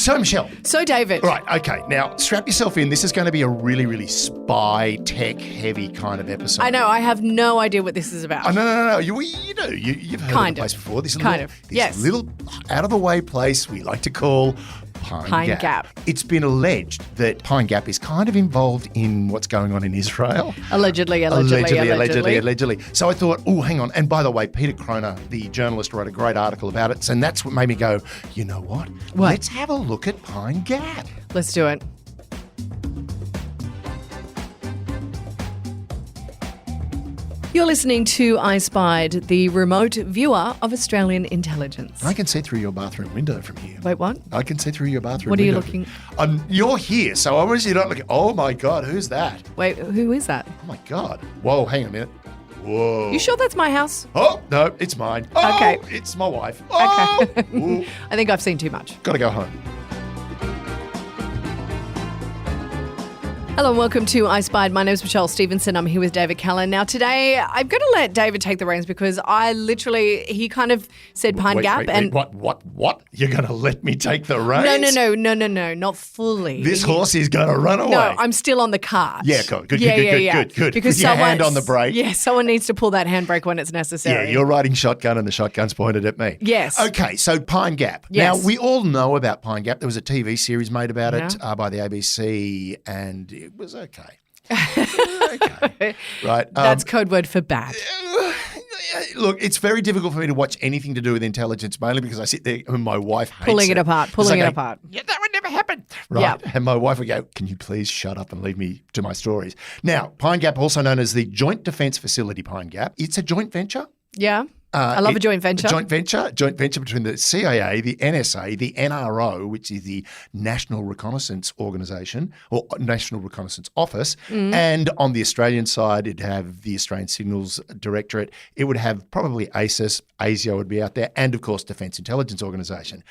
So, Michelle. So, David. Right, okay. Now, strap yourself in. This is going to be a really, really spy, tech-heavy kind of episode. I know. I have no idea what this is about. Oh, no. You do. You've heard of the place before. This little out-of-the-way place we like to call Pine Gap. It's been alleged that Pine Gap is kind of involved in what's going on in Israel. Allegedly. So I thought, oh, hang on. And by the way, Peter Kroner, the journalist, wrote a great article about it. And that's what made me go, you know what? Let's have a look at Pine Gap. Let's do it. You're listening to I Spied, the remote viewer of Australian intelligence. I can see through your bathroom window from here. Wait, what? I can see through your bathroom window. What are you looking? You're here, so obviously you're not looking. Oh, my God, who's that? Wait, who is that? Oh, my God. Whoa, hang on a minute. Whoa. You sure that's my house? Oh, no, it's mine. Oh, okay. It's my wife. Oh. Okay. I think I've seen too much. Got to go home. Hello and welcome to I Spied. My name is Michelle Stevenson. I'm here with David Callan. Now today, I'm going to let David take the reins because he kind of said Pine Gap. Wait, what? You're going to let me take the reins? No, not fully. This horse is going to run away. No, I'm still on the cart. Yeah, good. Because with your hand on the brake. Yeah, someone needs to pull that handbrake when it's necessary. Yeah, you're riding shotgun and the shotgun's pointed at me. Yes. Okay, so Pine Gap. Yes. Now, we all know about Pine Gap. There was a TV series made about it by the ABC and it was okay. Right. That's code word for bad. Look, it's very difficult for me to watch anything to do with intelligence, mainly because I sit there and my wife hates pulling it apart. Yeah, that would never happen. Right. Yep. And my wife would go, can you please shut up and leave me to my stories? Now, Pine Gap, also known as the Joint Defence Facility Pine Gap, it's a joint venture. Yeah. I love a joint venture. Joint venture between the CIA, the NSA, the NRO, which is the National Reconnaissance Organisation or National Reconnaissance Office, and on the Australian side, it'd have the Australian Signals Directorate. It would have probably ASIS, ASIO would be out there, and of course, Defence Intelligence Organisation.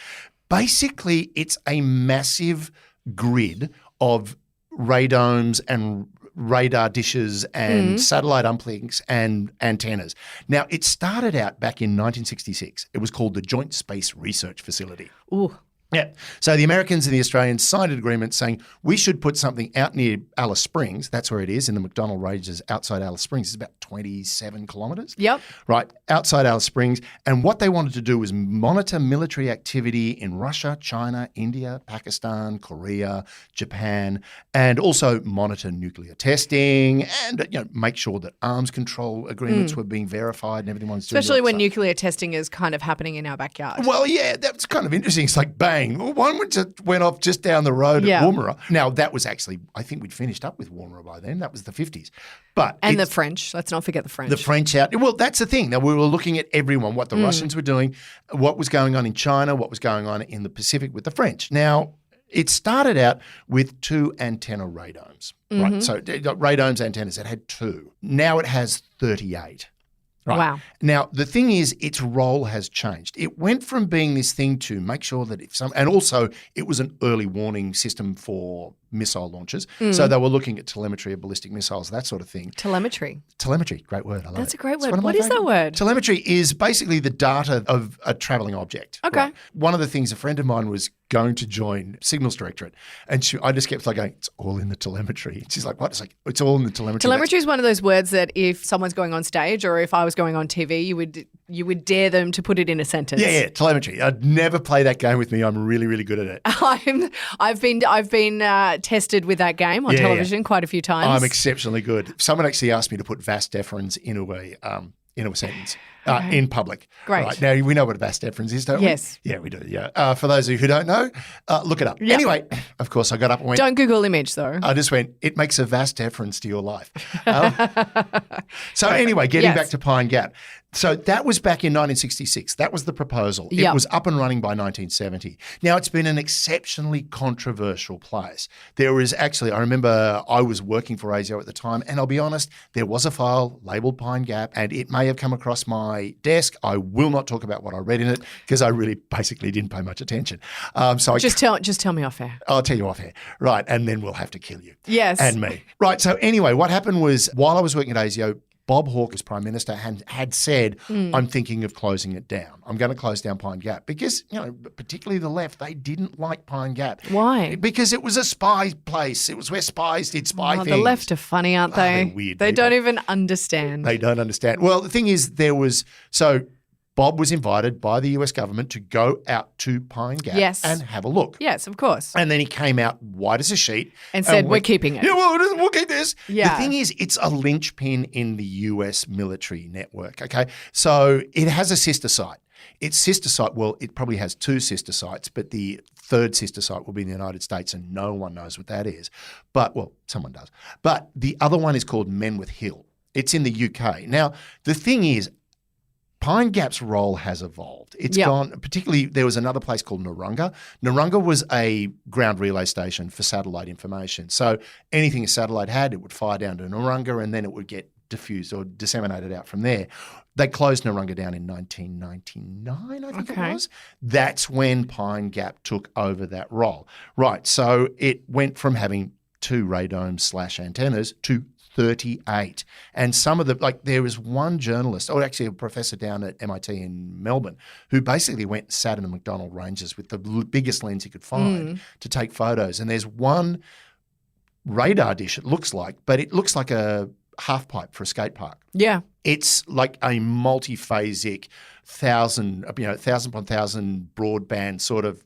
Basically, it's a massive grid of radomes and radar dishes and satellite uplinks and antennas. Now, it started out back in 1966. It was called the Joint Space Research Facility. Ooh. Yeah. So the Americans and the Australians signed an agreement saying we should put something out near Alice Springs. That's where it is, in the McDonnell Ranges outside Alice Springs. It's about 27 kilometres. Yep. Right, outside Alice Springs. And what they wanted to do was monitor military activity in Russia, China, India, Pakistan, Korea, Japan, and also monitor nuclear testing and make sure that arms control agreements were being verified and everyone was doing especially when nuclear testing is kind of happening in our backyard. Well, yeah, that's kind of interesting. It's like, bang. One went off just down the road at Woomera. Now, that was actually, I think we'd finished up with Woomera by then. That was the 50s. And the French. Let's not forget the French. The French out. Well, that's the thing. Now, we were looking at everyone, what the Russians were doing, what was going on in China, what was going on in the Pacific with the French. Now, it started out with 2 antenna radomes, right? So radomes, antennas, it had 2. Now it has 38. Right. Wow. Now, the thing is, its role has changed. It went from being this thing to make sure that and also it was an early warning system for missile launches. So they were looking at telemetry of ballistic missiles, that sort of thing. Telemetry, great word. I love it. That's a great word. What is that word? Telemetry is basically the data of a travelling object. Okay. Right? One of the things, a friend of mine was going to join Signals Directorate, and I just kept going, it's all in the telemetry. And she's like, what? It's like, it's all in the telemetry. Telemetry is one of those words that if someone's going on stage or if I was going on TV, you would dare them to put it in a sentence. Yeah, telemetry. I'd never play that game with me. I'm really, really good at it. I've been tested with that game on television quite a few times. I'm exceptionally good. Someone actually asked me to put vas deferens into a sentence in public. Great. Right. Now, we know what a vas deferens is, don't we? Yes. Yeah, we do, yeah. For those of you who don't know, look it up. Yep. Anyway, of course, I got up and went. Don't Google image, though. I just went, it makes a vas deferens to your life. So anyway, getting back to Pine Gap. So that was back in 1966. That was the proposal. It was up and running by 1970. Now, it's been an exceptionally controversial place. There was actually, I remember I was working for ASIO at the time, and I'll be honest, there was a file labelled Pine Gap, and it may have come across my desk. I will not talk about what I read in it because I really basically didn't pay much attention. Just tell me off air. I'll tell you off air. Right, and then we'll have to kill you. Yes. And me. Right, so anyway, what happened was while I was working at ASIO, Bob Hawke, as Prime Minister, had said, I'm thinking of closing it down. I'm going to close down Pine Gap because, particularly the left, they didn't like Pine Gap. Why? Because it was a spy place. It was where spies did spy things. The left are funny, aren't they? They're weird They people. don't even understand. They don't understand. Well, the thing is, Bob was invited by the US government to go out to Pine Gap and have a look. Yes, of course. And then he came out white as a sheet. And said, we're keeping it. Yeah, well, we'll keep this. Yeah. The thing is, it's a linchpin in the US military network, okay? So it has a sister site. Its sister site, well, it probably has two sister sites, but the third sister site will be in the United States, and no one knows what that is. But, well, someone does. But the other one is called Menwith Hill. It's in the UK. Now, the thing is, Pine Gap's role has evolved. It's gone, particularly there was another place called Narunga. Narunga was a ground relay station for satellite information. So anything a satellite had, it would fire down to Narunga and then it would get diffused or disseminated out from there. They closed Narunga down in 1999, I think it was. That's when Pine Gap took over that role. Right, so it went from having 2 radomes / antennas to 38. And some of there was one journalist, or actually a professor down at MIT in Melbourne, who basically went and sat in the McDonnell Ranges with the biggest lens he could find to take photos. And there's one radar dish, it looks like, but it looks like a half pipe for a skate park. Yeah. It's like a multiphasic 1,000 upon 1,000 broadband sort of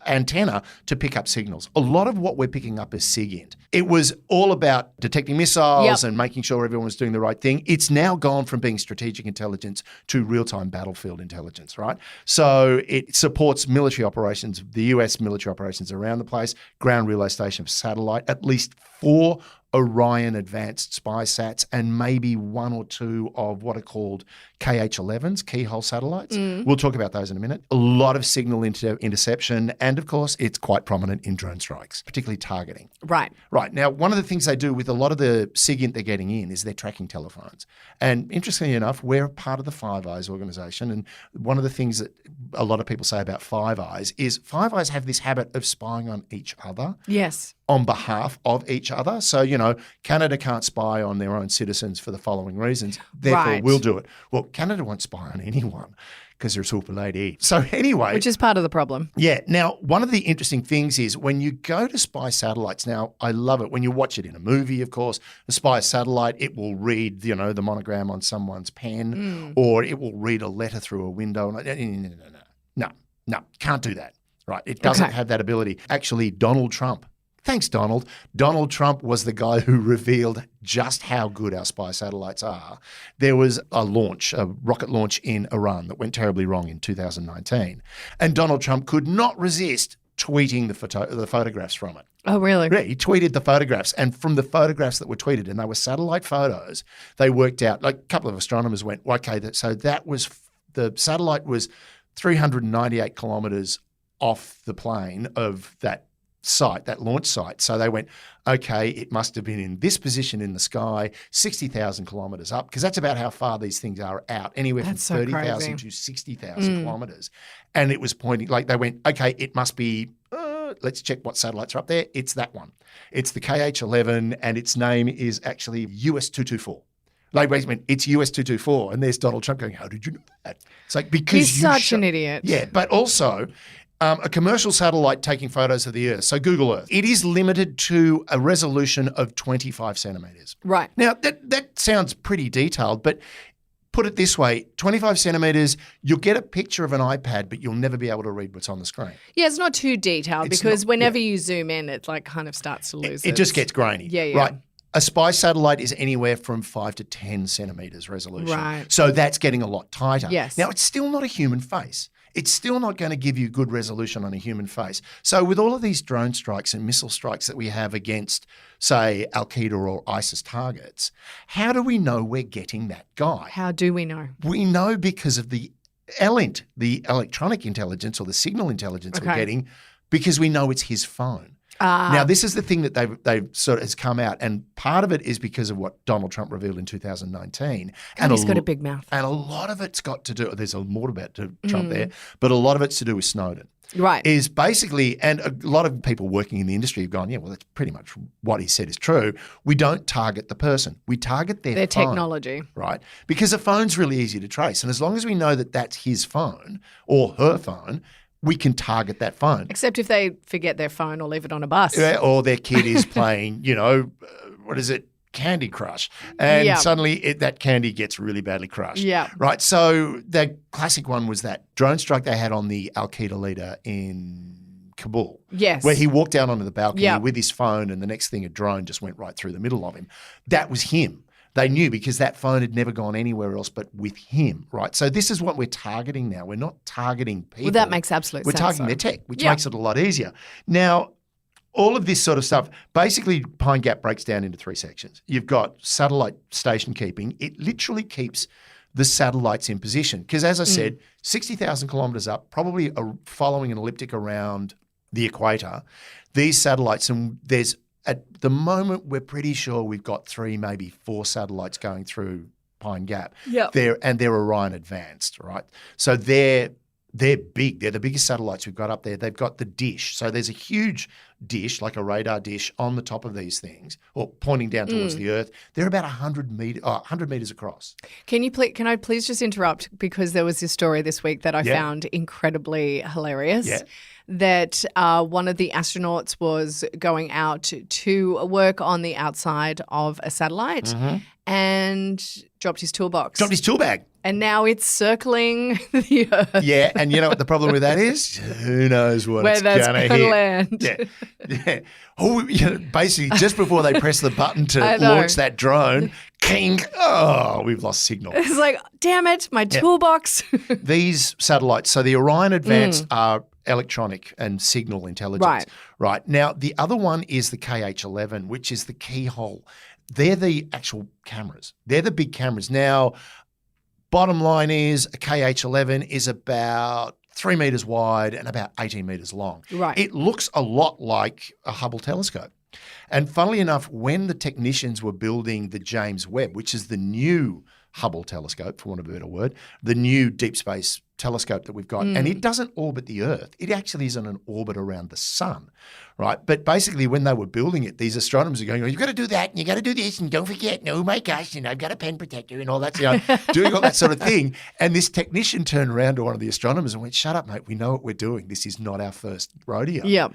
antenna to pick up signals. A lot of what we're picking up is SIGINT. It was all about detecting missiles and making sure everyone was doing the right thing. It's now gone from being strategic intelligence to real-time battlefield intelligence, right? So it supports military operations, the US military operations around the place, ground relay station, satellite, at least 4 Orion advanced spy sats and maybe 1 or 2 of what are called KH-11s, keyhole satellites. We'll talk about those in a minute. A lot of signal interception and, of course, it's quite prominent in drone strikes, particularly targeting. Right. Now, one of the things they do with a lot of the SIGINT they're getting in is they're tracking telephones. And interestingly enough, we're part of the Five Eyes organisation, and one of the things that a lot of people say about Five Eyes is Five Eyes have this habit of spying on each other. Yes. On behalf of each other. So, Canada can't spy on their own citizens for the following reasons. Therefore, we'll do it. Well, Canada won't spy on anyone because they're super lady. So anyway. Which is part of the problem. Yeah. Now, one of the interesting things is when you go to spy satellites, now I love it. When you watch it in a movie, of course, a spy satellite, it will read, the monogram on someone's pen or it will read a letter through a window. No, can't do that. Right. It doesn't have that ability. Actually, Donald Trump. Thanks, Donald. Donald Trump was the guy who revealed just how good our spy satellites are. There was a rocket launch in Iran that went terribly wrong in 2019. And Donald Trump could not resist tweeting the photographs from it. Oh, really? Yeah, he tweeted the photographs. And from the photographs that were tweeted, and they were satellite photos, they worked out, a couple of astronomers went, so the satellite was 398 kilometres off the plane of that site, that launch site. So they went, it must have been in this position in the sky, 60,000 kilometres up, because that's about how far these things are out, anywhere from 30,000 to 60,000 kilometres. And it was pointing, they went, it must be, let's check what satellites are up there. It's that one. It's the KH-11 and its name is actually US-224. It's US-224. And there's Donald Trump going, how did you know that? It's because he's such an idiot. Yeah, but also a commercial satellite taking photos of the Earth, so Google Earth, it is limited to a resolution of 25 centimetres. Right. Now, that sounds pretty detailed, but put it this way, 25 centimetres, you'll get a picture of an iPad, but you'll never be able to read what's on the screen. Yeah, it's not too detailed because whenever you zoom in, it kind of starts to lose it just gets grainy. Yeah. Right. A spy satellite is anywhere from 5 to 10 centimetres resolution. Right. So that's getting a lot tighter. Yes. Now, it's still not a human face. It's still not going to give you good resolution on a human face. So with all of these drone strikes and missile strikes that we have against, say, Al-Qaeda or ISIS targets, how do we know we're getting that guy? How do we know? We know because of the ELINT, the electronic intelligence or the signal intelligence we're getting, because we know it's his phone. Now, this is the thing that they've sort of has come out, and part of it is because of what Donald Trump revealed in 2019. And he's got a big mouth. And a lot of it's got to do, there's more about Trump there, but a lot of it's to do with Snowden. Right. is basically, and a lot of people working in the industry have gone, yeah, well, that's pretty much what he said is true. We don't target the person. We target their phone, technology. right? Because a phone's really easy to trace. And as long as we know that that's his phone or her phone, we can target that phone. Except if they forget their phone or leave it on a bus. Yeah, or their kid is playing, what is it? Candy Crush. And suddenly that candy gets really badly crushed. Yeah. Right. So the classic one was that drone strike they had on the Al-Qaeda leader in Kabul. Yes. Where he walked down onto the balcony with his phone and the next thing a drone just went right through the middle of him. That was him. They knew because that phone had never gone anywhere else but with him, right? So this is what we're targeting now. We're not targeting people. Well, that makes absolute sense. We're targeting their tech, which makes it a lot easier. Now, all of this sort of stuff, basically Pine Gap breaks down into three sections. You've got satellite station keeping. It literally keeps the satellites in position because, as I said, 60,000 kilometres up, probably following an elliptic around the equator, these satellites, and there's at the moment we're pretty sure we've got 3, maybe 4 satellites going through Pine Gap. Yeah. They're Orion Advanced, right? So they're big. They're the biggest satellites we've got up there. They've got the dish. So there's a huge dish, like a radar dish, on the top of these things, or pointing down towards the Earth. They're about 100 meters across. Can I please just interrupt because there was this story this week that I found incredibly hilarious. Yeah. That one of the astronauts was going out to work on the outside of a satellite and dropped his toolbox. Dropped his tool bag. And now it's circling the Earth. Yeah, and you know what the problem with that is? Who knows what it's going to hit. Land. Yeah. Oh, basically, just before they press the button to launch that drone, king, we've lost signal. It's like, damn it, my toolbox. These satellites, so the Orion Advanced are electronic and signal intelligence. Right. Now, the other one is the KH-11, which is the keyhole. They're the actual cameras. They're the big cameras. Now, bottom line is a KH-11 is about 3 meters wide and about 18 meters long. Right. It looks a lot like a Hubble telescope. And funnily enough, when the technicians were building the James Webb, which is the new Hubble telescope, for want of a better word, the new deep space telescope that we've got, and it doesn't orbit the Earth. It actually is on an orbit around the sun, right? But basically when they were building it, these astronomers are going, you've got to do that and you've got to do this and don't forget, oh my gosh, I've got a pen protector and all that, doing all that sort of thing. And this technician turned around to one of the astronomers and went, shut up, mate, we know what we're doing. This is not our first rodeo. Yeah.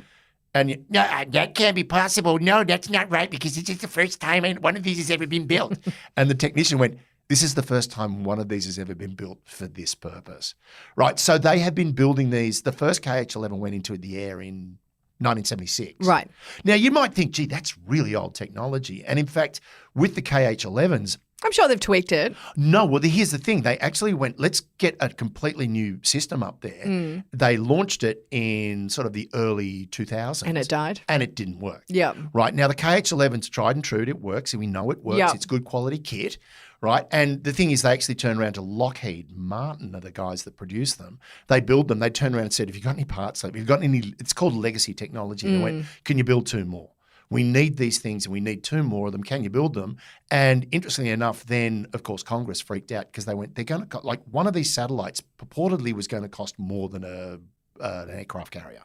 And no, that can't be possible. No, that's not right because it's just the first time one of these has ever been built. And the technician went, this is the first time one of these has ever been built for this purpose, right? So they have been building these. The first KH-11 went into the air in 1976. Right. Now, you might think, gee, that's really old technology. And in fact, with the KH-11s, I'm sure they've tweaked it. no, well, here's the thing. They actually went, let's get a completely new system up there. They launched it in sort of the early 2000s. And it died. And it didn't work. Yeah. Right. Now, the KH-11's tried and true. It works. And we know it works. Yep. It's good quality kit. Right. And the thing is, they actually turned around to Lockheed Martin, are the guys that produce them. They build them. They turned around and said, if you've got any parts, if you've got any, it's called legacy technology. They went, can you build 2 more? We need these things and we need 2 more of them. Can you build them? And interestingly enough, then, of course, Congress freaked out because they went, they're going to, like one of these satellites purportedly was going to cost more than an aircraft carrier.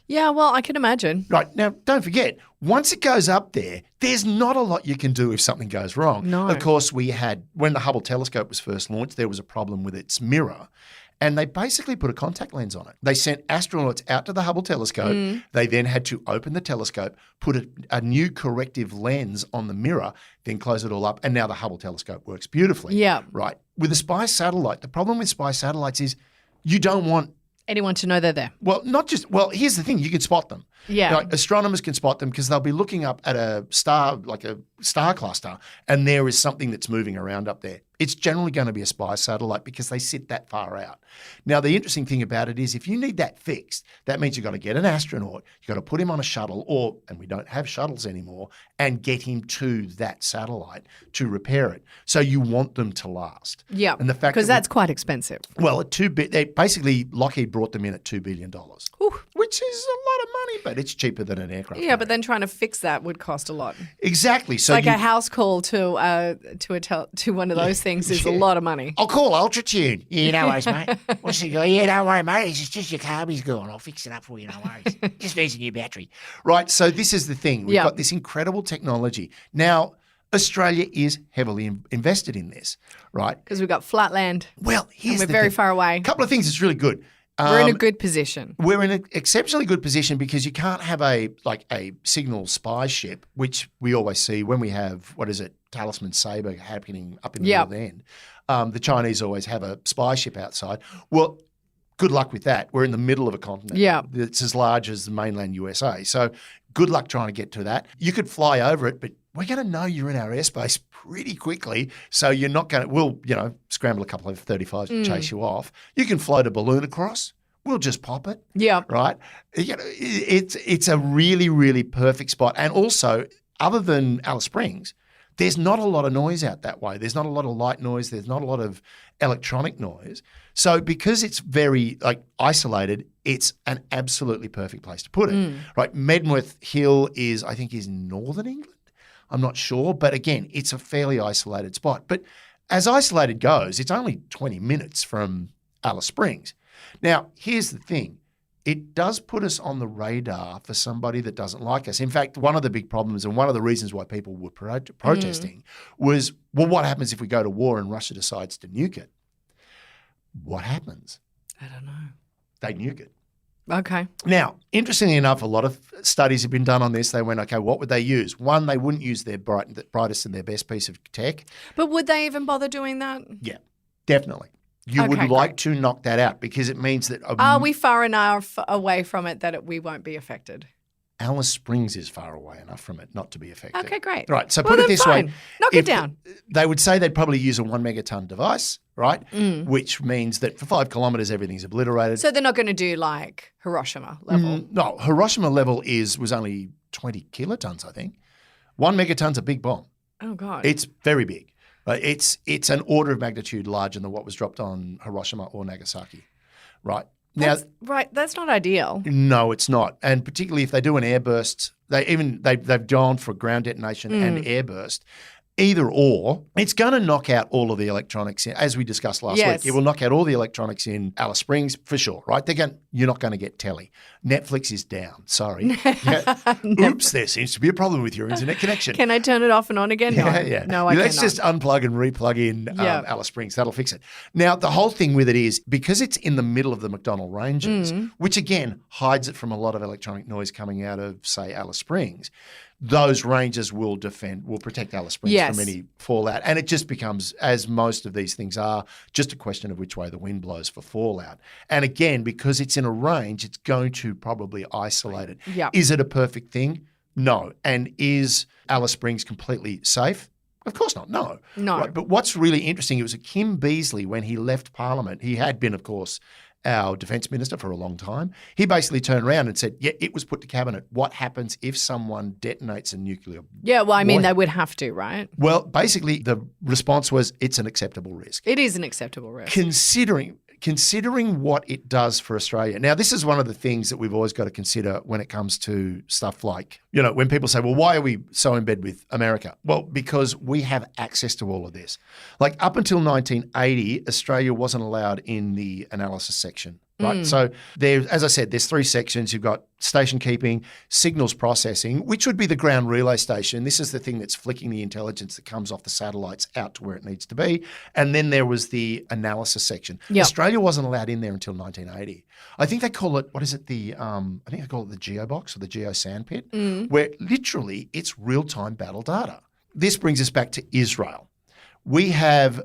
Yeah, well, I can imagine. Right. Now, don't forget, once it goes up there, there's not a lot you can do if something goes wrong. No. Of course, when the Hubble telescope was first launched, there was a problem with its mirror. And they basically put a contact lens on it. They sent astronauts out to the Hubble telescope. They then had to open the telescope, put a new corrective lens on the mirror, then close it all up. And now the Hubble telescope works beautifully. Yeah. Right. With a spy satellite, the problem with spy satellites is you don't want anyone to know they're there. Well, here's the thing. You can spot them. Yeah. Like astronomers can spot them because they'll be looking up at a star, like a star cluster, and there is something that's moving around up there. It's generally going to be a spy satellite because they sit that far out. Now, the interesting thing about it is if you need that fixed, that means you've got to get an astronaut, you've got to put him on a shuttle, and we don't have shuttles anymore, and get him to that satellite to repair it. So you want them to last. Yeah, and the fact because that's quite expensive. Well, basically Lockheed brought them in at $2 billion, Ooh. which is a lot of money, but it's cheaper than an aircraft Yeah, carrier. but then trying to fix that would cost a lot. Exactly. So Like a house call to one of those things is a lot of money. I'll call Ultratune. Yeah, no worries, mate. What's he go? Yeah, don't worry, mate. It's just your carby's gone. I'll fix it up for you, no worries. Just needs a new battery. Right, so this is the thing. We've got this incredible technology. Now, Australia is heavily invested in this, right? Because we've got flat land. Well, here's and we're the very thing. far away. A couple of things that's really good. We're in a good position. We're in an exceptionally good position because you can't have a signal spy ship, which we always see when we have, Talisman Sabre happening up in the North End. The Chinese always have a spy ship outside. Well, good luck with that. We're in the middle of a continent. Yeah. It's as large as the mainland USA. So good luck trying to get to that. You could fly over it, but we're going to know you're in our airspace pretty quickly. So you're not going to, we'll, scramble a couple of F-35s to chase you off. You can float a balloon across. We'll just pop it. Yeah. Right? It's a really, really perfect spot. And also, other than Alice Springs, there's not a lot of noise out that way. There's not a lot of light noise. There's not a lot of electronic noise. So because it's very isolated, it's an absolutely perfect place to put it. Right? Medworth Hill is northern England. I'm not sure. But again, it's a fairly isolated spot. But as isolated goes, it's only 20 minutes from Alice Springs. Now, here's the thing. It does put us on the radar for somebody that doesn't like us. In fact, one of the big problems and one of the reasons why people were protesting was, well, what happens if we go to war and Russia decides to nuke it? What happens? I don't know. They nuke it. Okay. Now, interestingly enough, a lot of studies have been done on this. They went, okay, what would they use? One, they wouldn't use their brightest and their best piece of tech. But would they even bother doing that? Yeah, definitely. You would like to knock that out because it means that... Are we far enough away from it that we won't be affected? Alice Springs is far away enough from it not to be affected. Okay, great. Right, so put it this way. Knock it down. They would say they'd probably use a 1 megaton device, right? Which means that for 5 kilometres, everything's obliterated. So they're not going to do like Hiroshima level? No, Hiroshima level was only 20 kilotons, I think. 1 megaton's a big bomb. Oh, God. It's very big. It's an order of magnitude larger than what was dropped on Hiroshima or Nagasaki, right? That's not ideal. No, it's not. And particularly if they do an airburst, they've gone for ground detonation and airburst. Either or, it's going to knock out all of the electronics, as we discussed last week. It will knock out all the electronics in Alice Springs for sure, right? You're not going to get telly. Netflix is down. Sorry. Oops, there seems to be a problem with your internet connection. Can I turn it off and on again? No, no, I Let's cannot. just unplug and replug in Alice Springs. That'll fix it. Now, the whole thing with it is because it's in the middle of the McDonnell Ranges, which again hides it from a lot of electronic noise coming out of, say, Alice Springs. Those ranges will protect Alice Springs from any fallout. And it just becomes, as most of these things are, just a question of which way the wind blows for fallout. And again, because it's in a range, it's going to probably isolate it. Yep. Is it a perfect thing? No. And is Alice Springs completely safe? Of course not. No. Right. But what's really interesting, it was Kim Beazley, when he left Parliament, he had been, of course, our defence minister for a long time. He basically turned around and said, it was put to cabinet. What happens if someone detonates a nuclear warhead? They would have to, right? Well, basically the response was it's an acceptable risk. It is an acceptable risk. Considering what it does for Australia. Now, this is one of the things that we've always got to consider when it comes to stuff like, when people say, well, why are we so in bed with America? Well, because we have access to all of this. Like up until 1980, Australia wasn't allowed in the analysis section. Right. So as I said, there's 3 sections. You've got station keeping, signals processing, which would be the ground relay station. This is the thing that's flicking the intelligence that comes off the satellites out to where it needs to be. And then there was the analysis section. Yep. Australia wasn't allowed in there until 1980. I think they call it, I think they call it the Geobox or the Geo Sandpit, where literally it's real-time battle data. This brings us back to Israel. We have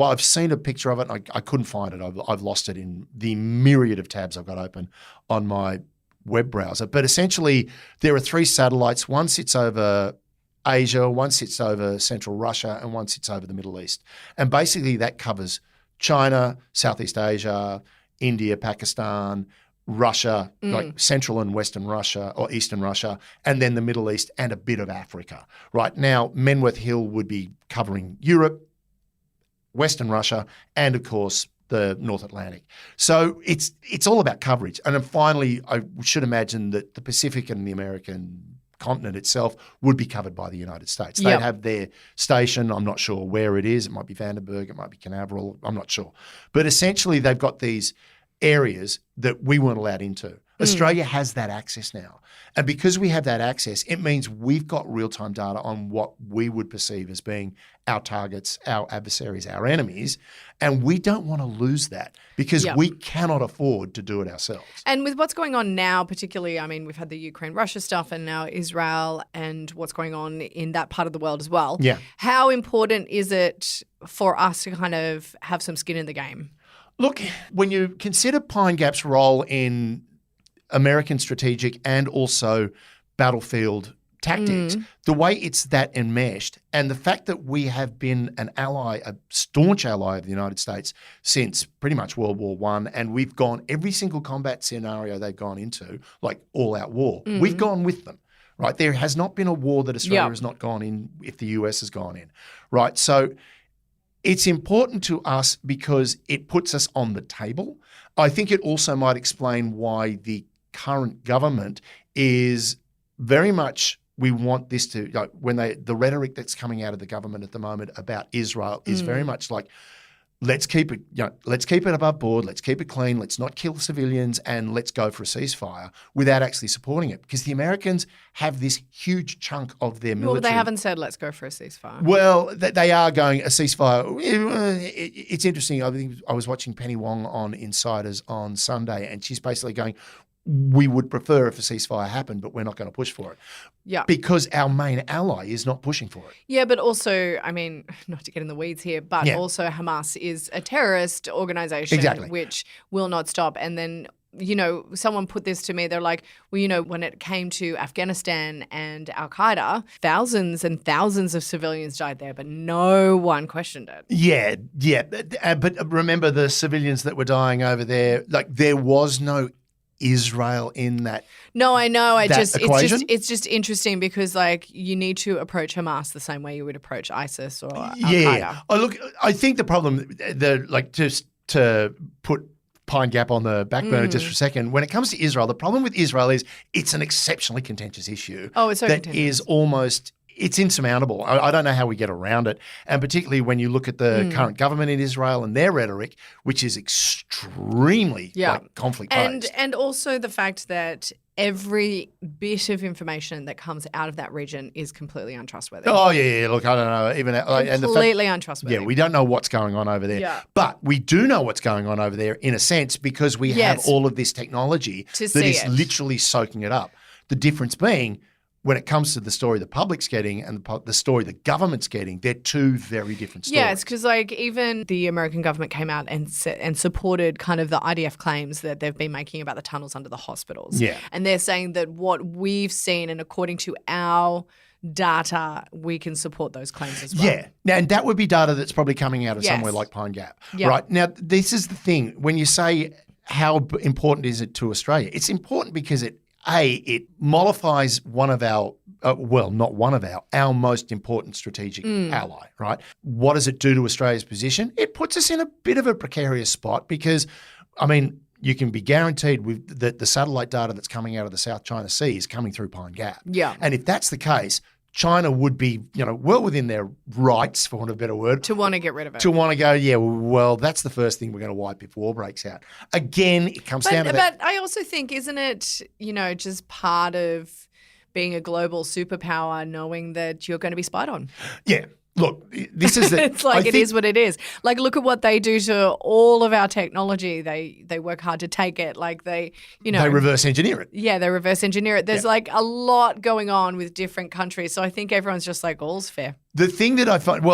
I've seen a picture of it. I couldn't find it. I've lost it in the myriad of tabs I've got open on my web browser. But essentially, there are 3 satellites. One sits over Asia, one sits over central Russia, and one sits over the Middle East. And basically, that covers China, Southeast Asia, India, Pakistan, Russia, like central and western Russia or eastern Russia, and then the Middle East and a bit of Africa. Right now, Medworth Hill would be covering Europe, western Russia, and of course, the North Atlantic. So it's all about coverage. And then finally, I should imagine that the Pacific and the American continent itself would be covered by the United States. They'd have their station. I'm not sure where it is. It might be Vandenberg. It might be Canaveral. I'm not sure. But essentially, they've got these areas that we weren't allowed into. Australia has that access now. And because we have that access, it means we've got real-time data on what we would perceive as being our targets, our adversaries, our enemies. And we don't want to lose that because we cannot afford to do it ourselves. And with what's going on now, particularly, I mean, we've had the Ukraine-Russia stuff and now Israel and what's going on in that part of the world as well. Yeah. How important is it for us to kind of have some skin in the game? Look, when you consider Pine Gap's role in American strategic and also battlefield tactics, the way it's that enmeshed, and the fact that we have been an ally, a staunch ally of the United States since pretty much World War I, and we've gone every single combat scenario they've gone into, like all-out war, we've gone with them, right? There has not been a war that Australia has not gone in if the US has gone in, right? So it's important to us because it puts us on the table. I think it also might explain why the current government is very much, we want this to, like, when the rhetoric that's coming out of the government at the moment about Israel is very much like, let's keep it, let's keep it above board, let's keep it clean, let's not kill civilians, and let's go for a ceasefire without actually supporting it. Because the Americans have this huge chunk of their military. Well, they haven't said let's go for a ceasefire. Well, they are going a ceasefire. It's interesting. I think I was watching Penny Wong on Insiders on Sunday, and she's basically going, we would prefer if a ceasefire happened, but we're not going to push for it. Yeah. Because our main ally is not pushing for it. Yeah, but also, I mean, not to get in the weeds here, but also Hamas is a terrorist organization which will not stop. And then, someone put this to me. They're like, well, when it came to Afghanistan and Al-Qaeda, thousands and thousands of civilians died there, but no one questioned it. Yeah. But remember the civilians that were dying over there, like there was no Israel in that. No, I know. Equation? It's just interesting because like you need to approach Hamas the same way you would approach ISIS or Al-Qaeda. Yeah. Oh, look, I think the problem, just to put Pine Gap on the back burner just for a second, when it comes to Israel, the problem with Israel is it's an exceptionally contentious issue. Oh, it's so that is almost. It's insurmountable. I don't know how we get around it. And particularly when you look at the current government in Israel and their rhetoric, which is extremely conflict-based. And also the fact that every bit of information that comes out of that region is completely untrustworthy. Oh, yeah. Look, I don't know. Completely untrustworthy. Yeah, we don't know what's going on over there. Yeah. But we do know what's going on over there in a sense because we have all of this technology that is literally soaking it up. The difference being, when it comes to the story the public's getting and the story the government's getting, they're two very different stories. Yeah, it's because like even the American government came out and supported kind of the IDF claims that they've been making about the tunnels under the hospitals. Yeah. And they're saying that what we've seen and according to our data, we can support those claims as well. Yeah. Now, and that would be data that's probably coming out of somewhere like Pine Gap. Yeah. Right. Now, this is the thing. When you say how important is it to Australia, it's important because it mollifies one of our, our most important strategic ally, right? What does it do to Australia's position? It puts us in a bit of a precarious spot because, I mean, you can be guaranteed that the satellite data that's coming out of the South China Sea is coming through Pine Gap. Yeah. And if that's the case, China would be, well within their rights, for want of a better word. To want to get rid of it. To want to go, that's the first thing we're going to wipe if war breaks out. Again, it comes down to that. But I also think, isn't it, just part of being a global superpower knowing that you're going to be spied on? Yeah. Look, this is it's like it is what it is. Like, look at what they do to all of our technology. They work hard to take it. Like they reverse engineer it. Yeah, they reverse engineer it. There's like a lot going on with different countries. So I think everyone's just like, all's fair. The thing that I find,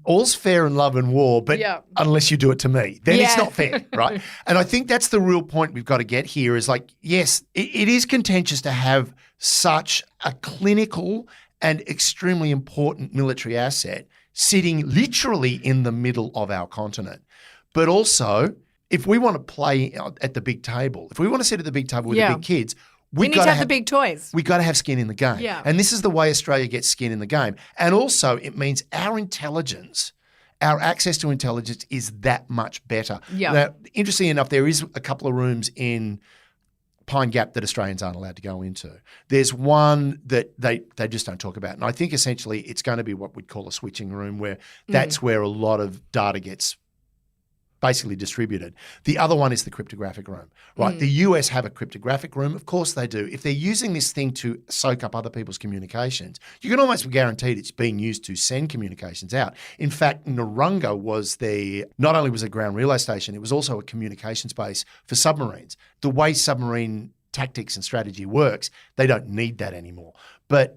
all's fair in love and war, but unless you do it to me, then it's not fair, right? And I think that's the real point we've got to get here is like, yes, it is contentious to have such a clinical and extremely important military asset sitting literally in the middle of our continent. But also, if we want to play at the big table, if we want to sit at the big table with the big kids, we need to have the big toys. We got to have skin in the game. Yeah. And this is the way Australia gets skin in the game. And also, it means our intelligence our access to intelligence is that much better. Yeah. Now, interestingly enough, there is a couple of rooms in Pine Gap that Australians aren't allowed to go into. There's one that they just don't talk about. And I think essentially it's going to be what we'd call a switching room, where that's where a lot of data gets basically distributed. The other one is the cryptographic room, right? The US have a cryptographic room. Of course they do. If they're using this thing to soak up other people's communications, you can almost be guaranteed it's being used to send communications out. In fact, Narunga was not only was a ground relay station, it was also a communications base for submarines. The way submarine tactics and strategy works, they don't need that anymore.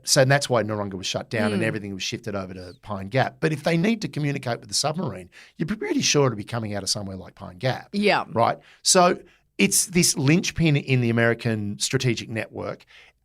So that's why Narunga was shut down and everything was shifted over to Pine Gap. But if they need to communicate with the submarine, you're pretty sure to be coming out of somewhere like Pine Gap. Yeah. Right? So it's this linchpin in the American strategic network.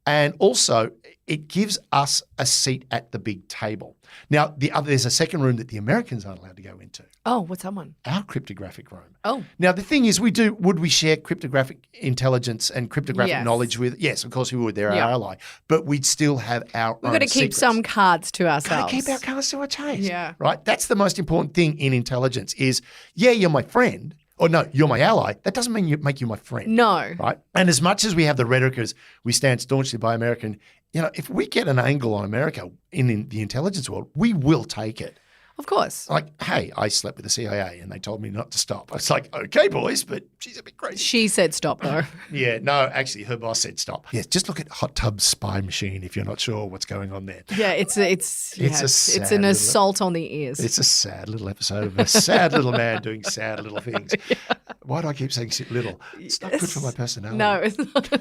And also, it gives us a seat at the big table. Now, there's a second room that the Americans aren't allowed to go into. Oh, what's that one? Our cryptographic room. Oh. Now, the thing is, would we share cryptographic intelligence and cryptographic knowledge with? Yes, of course we would. They're our ally. But we'd still have our own We've got to keep secrets. some cards to ourselves. Got to keep our cards to our chest. Yeah. Right? That's the most important thing in intelligence is, you're my friend. Or no, you're my ally. That doesn't mean make you my friend. No. Right? And as much as we have the rhetoric as we stand staunchly by American, if we get an angle on America in the intelligence world, we will take it. Of course. Like, hey, I slept with the CIA and they told me not to stop. It's like, okay, boys, but she's a bit crazy. She said stop, though. Yeah, no, actually, her boss said stop. Yes, just look at Hot Tub Spy Machine if you're not sure what's going on there. Yeah, it's an little, assault on the ears. It's a sad little episode of a sad little man doing sad little things. Yeah. Why do I keep saying little? It's not good for my personality. No, it's not.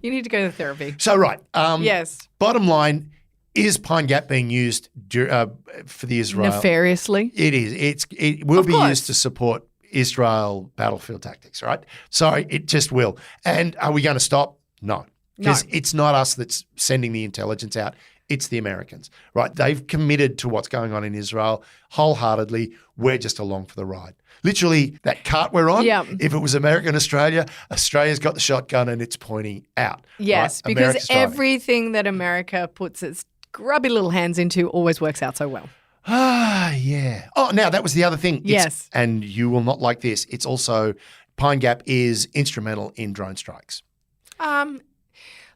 You need to go to therapy. So, right. Yes. Bottom line, is Pine Gap being used for the Israel? Nefariously? It is. It will be used to support Israel battlefield tactics, right? So it just will. And are we going to stop? No. Because it's not us that's sending the intelligence out. It's the Americans, right? They've committed to what's going on in Israel wholeheartedly. We're just along for the ride. Literally, that cart we're on, if it was America and Australia, Australia's got the shotgun and it's pointing out. Yes, right? because everything that America puts its grubby little hands into always works out so well. Ah, yeah. Oh, now that was the other thing. Yes. And you will not like this. It's also, Pine Gap is instrumental in drone strikes.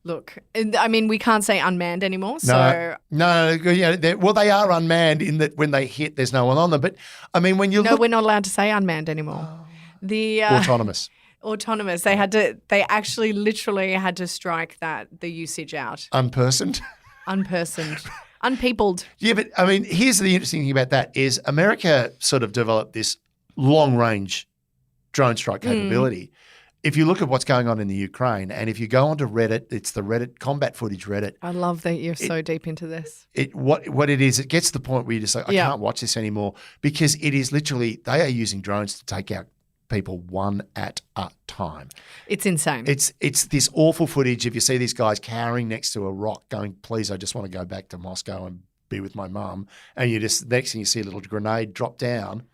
Look, I mean, we can't say unmanned anymore. So No, they are unmanned in that when they hit, there's no one on them. But I mean, when you we're not allowed to say unmanned anymore. The autonomous. Autonomous. They actually literally had to strike the usage out. Unpersoned. Unpersoned. Unpeopled. Yeah, but I mean, here's the interesting thing about that is America sort of developed this long-range drone strike capability. If you look at what's going on in the Ukraine, and if you go onto Reddit, it's the Reddit combat footage Reddit. I love that you're so deep into this. What it is, it gets to the point where you just like, I can't watch this anymore because it is literally, they are using drones to take out people one at a time. It's insane. It's this awful footage. If you see these guys cowering next to a rock going, please, I just want to go back to Moscow and be with my mum. And next thing you see a little grenade drop down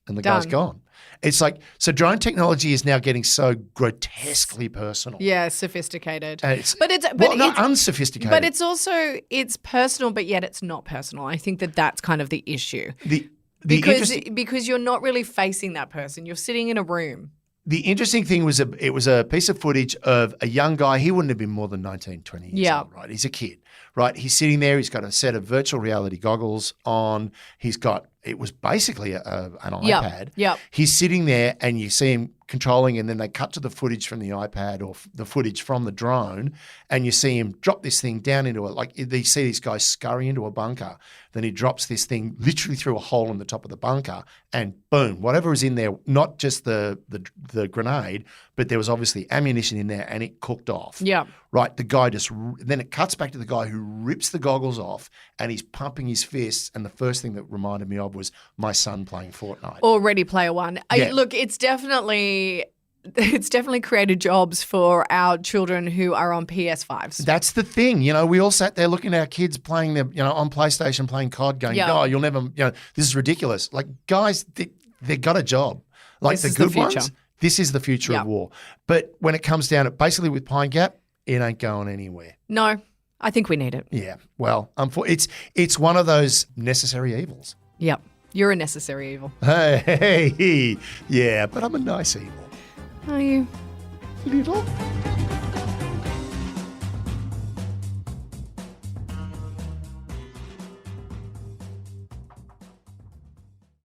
and the guy's gone. It's like, so drone technology is now getting so grotesquely personal. Yeah, sophisticated. But not unsophisticated. But it's personal, but yet it's not personal. I think that's kind of the issue. Because you're not really facing that person. You're sitting in a room. The interesting thing was it was a piece of footage of a young guy. He wouldn't have been more than 19, 20 years old, right? He's a kid, right? He's sitting there. He's got a set of virtual reality goggles on. It was basically an iPad. Yep. He's sitting there and you see him controlling, and then they cut to the footage from the iPad or the footage from the drone, and you see him drop this thing down into it. Like you see these guys scurry into a bunker. Then he drops this thing literally through a hole in the top of the bunker, and boom, whatever is in there, not just the grenade, but there was obviously ammunition in there, and it cooked off. Yeah. Right. The guy then it cuts back to the guy who rips the goggles off, and he's pumping his fists. And the first thing that reminded me of was my son playing Fortnite. Or Ready Player One. Yeah. Look, it's definitely created jobs for our children who are on PS5s. That's the thing. We all sat there looking at our kids playing on PlayStation, playing COD, going, oh, you'll never, this is ridiculous. Like, guys, they got a job. Like the good ones, this is the future of war. But when it comes down to basically with Pine Gap, it ain't going anywhere. No, I think we need it. Yeah. Well, it's one of those necessary evils. Yep. You're a necessary evil. Hey, yeah, but I'm a nice evil. Are you? Little.